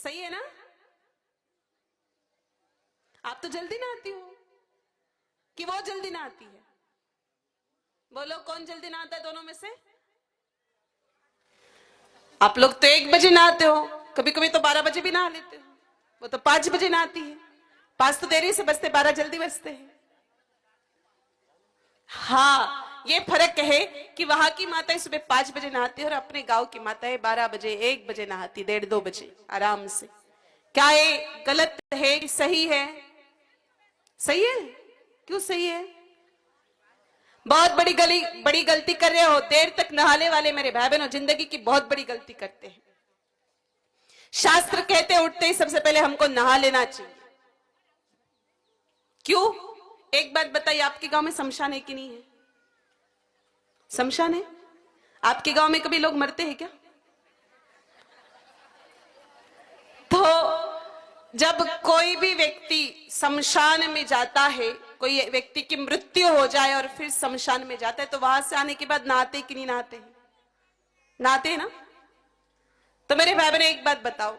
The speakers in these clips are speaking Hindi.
सही है ना? आप तो जल्दी ना आती हो कि वो जल्दी ना आती है? बोलो कौन जल्दी ना आता है दोनों में से? आप लोग तो 1 बजे नहाते हो, कभी कभी तो 12 बजे भी नहा लेते हो। वो तो 5 बजे नहाती है। 5 तो देरी से बजते, 12 जल्दी बजते हैं। हाँ, ये फर्क है कि वहां की माताएं सुबह 5 बजे नहाती है और अपने गांव की माताएं 12 बजे 1 बजे नहाती, 1:30-2 बजे आराम से। क्या ये गलत है कि सही है? सही है। क्यों सही है? बहुत बड़ी गलती कर रहे हो। देर तक नहाने वाले मेरे भाई बहनों जिंदगी की बहुत बड़ी गलती करते हैं। शास्त्र कहते हैं उठते ही सबसे पहले हमको नहा लेना चाहिए। क्यों? एक बात बताइए, आपके गांव में शमशान है कि नहीं है? शमशान है? आपके गांव में कभी लोग मरते हैं क्या? तो जब कोई भी व्यक्ति शमशान में जाता है, कोई व्यक्ति की मृत्यु हो जाए और फिर शमशान में जाता है, तो वहां से आने के बाद नहाते कि नहीं नहाते? नहाते हैं ना? तो मेरे भाई बहन एक बात बताओ,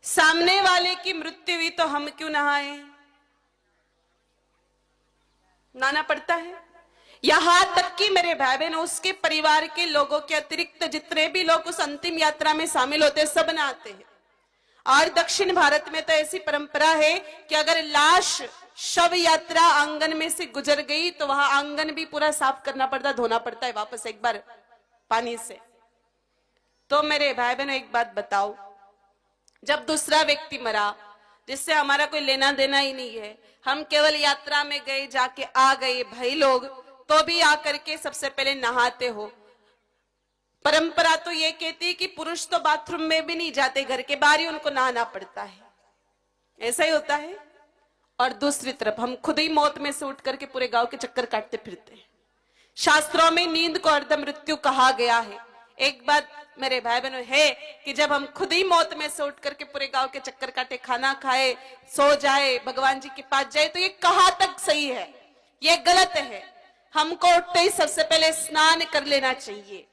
सामने वाले की मृत्यु हुई तो हम क्यों नहाए? नहाना पड़ता है। यहां तक कि मेरे भाई बहन उसके परिवार के लोगों के अतिरिक्त जितने भी लोग उस अंतिम यात्रा में शामिल होते हैं सब नहाते हैं। और दक्षिण भारत में तो ऐसी परंपरा है कि अगर लाश शव यात्रा आंगन में से गुजर गई तो वहां आंगन भी पूरा साफ करना पड़ता, धोना पड़ता है वापस एक बार पानी से। तो मेरे भाई बहनों एक बात बताओ, जब दूसरा व्यक्ति मरा जिससे हमारा कोई लेना देना ही नहीं है, हम केवल यात्रा में गए, जाके आ गए भाई लोग, तो भी आकर के सबसे पहले नहाते हो। परंपरा तो ये कहती है कि पुरुष तो बाथरूम में भी नहीं जाते, घर के बाहर ही उनको नहाना पड़ता है। ऐसा ही होता है। और दूसरी तरफ हम खुद ही मौत में से उठ करके पूरे गांव के चक्कर काटते फिरते हैं। शास्त्रों में नींद को अर्ध मृत्यु कहा गया है। एक बात मेरे भाई बहनों है कि जब हम खुद ही मौत में से उठ करके पूरे गांव के चक्कर काटे, खाना खाए, सो जाए, भगवान जी के पास जाए, तो ये कहाँ तक सही है? ये गलत है। हमको उठते ही सबसे पहले स्नान कर लेना चाहिए।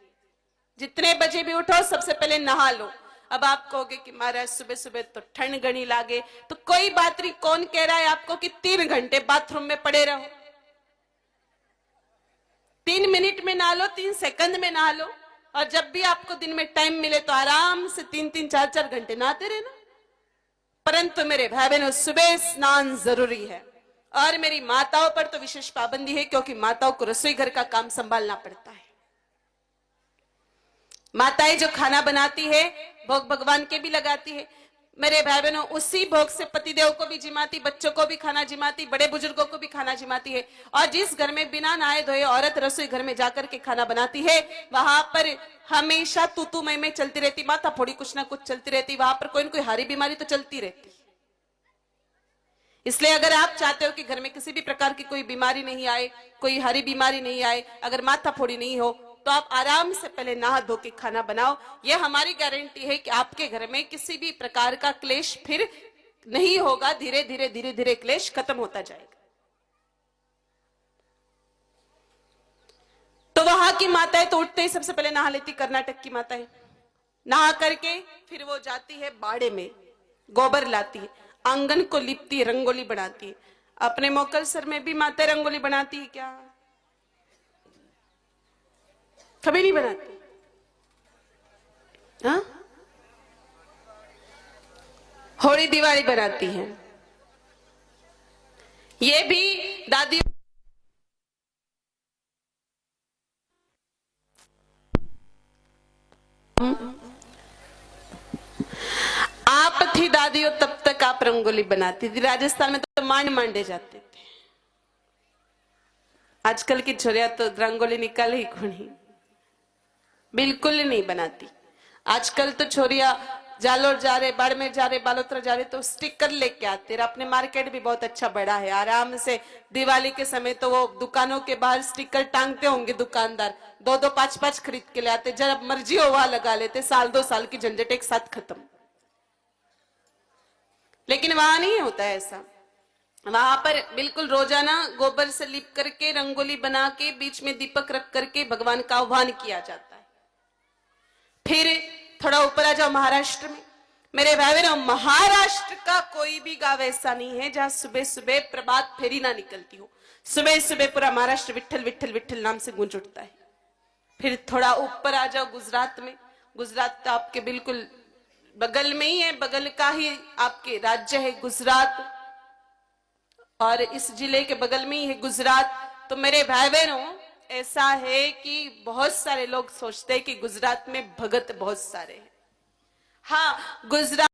जितने बजे भी उठो सबसे पहले नहा लो। अब आप कहोगे कि महाराज सुबह सुबह तो ठंड घनी लागे, तो कोई बात नहीं। कौन कह रहा है आपको कि 3 घंटे बाथरूम में पड़े रहो? 3 मिनट में नहा लो, 3 सेकंड में नहा लो। और जब भी आपको दिन में टाइम मिले तो आराम से 3-3, 4-4 घंटे नहाते रहना। परंतु मेरे भाई बहनों सुबह स्नान जरूरी है। और मेरी माताओं पर तो विशेष पाबंदी है, क्योंकि माताओं को रसोई घर का काम संभालना पड़ता है। माताएं जो खाना बनाती है भोग भगवान के भी लगाती है। मेरे भाई बहनों उसी भोग से पतिदेव को भी जिमाती, बच्चों को भी खाना जिमाती, बड़े बुजुर्गों को भी खाना जिमाती है। और जिस घर में बिना नहाए धोए औरत रसोई घर में जाकर के खाना बनाती है, वहां पर हमेशा तू मैं चलती रहती, माथा फोड़ी कुछ ना कुछ चलती रहती। वहां पर कोई ना कोई हारी बीमारी तो चलती रहती। इसलिए अगर आप चाहते हो कि घर में किसी भी प्रकार की कोई बीमारी नहीं आए, कोई हरी बीमारी नहीं आए, अगर माथा फोड़ी नहीं हो, तो आप आराम से पहले नहा धो के खाना बनाओ। यह हमारी गारंटी है कि आपके घर में किसी भी प्रकार का क्लेश फिर नहीं होगा। धीरे धीरे क्लेश खत्म होता जाएगा। तो वहां की माताएं तो उठते ही सबसे पहले नहा लेती। कर्नाटक की माताएं नहा करके फिर वो जाती है बाड़े में, गोबर लाती है, आंगन को लिपती है, रंगोली बनाती है। अपने मोकलसर में भी माताएं रंगोली बनाती है क्या? कभी नहीं बनाती। हाँ, होली दिवाली बनाती है। ये भी दादी आप थी दादियों तब तक आप रंगोली बनाती थी। राजस्थान में तो मांडे जाते थे। आजकल की छोरियां तो रंगोली निकाल ही कौन, बिल्कुल नहीं बनाती। आजकल तो छोरिया जालोर जा रहे, बाड़मेर जा रहे, बालोतरा जा रहे तो स्टिकर लेके आते। अपने मार्केट भी बहुत अच्छा बड़ा है। आराम से दिवाली के समय तो वो दुकानों के बाहर स्टिकर टांगते होंगे दुकानदार, 2-2, 5-5 खरीद के ले आते। जब मर्जी हो वहां लगा लेते। 1-2 साल की झंझट एक साथ खत्म। लेकिन वहां नहीं होता ऐसा। वहां पर बिल्कुल रोजाना गोबर से लिप करके रंगोली बना के बीच में दीपक रख करके भगवान का आह्वान किया जाता है। फिर थोड़ा ऊपर आ जाओ महाराष्ट्र में। मेरे भाई बहनों, महाराष्ट्र का कोई भी गांव ऐसा नहीं है जहां सुबह सुबह प्रभात फेरी ना निकलती हो। सुबह सुबह पूरा महाराष्ट्र विठल विठल विठल नाम से गूंज उठता है। फिर थोड़ा ऊपर आ जाओ गुजरात में। गुजरात तो आपके बिल्कुल बगल में ही है, बगल का ही आपके राज्य है गुजरात, और इस जिले के बगल में ही है गुजरात। तो मेरे भाई बहनों, ऐसा है कि बहुत सारे लोग सोचते हैं कि गुजरात में भगत बहुत सारे हैं। हाँ, गुजरात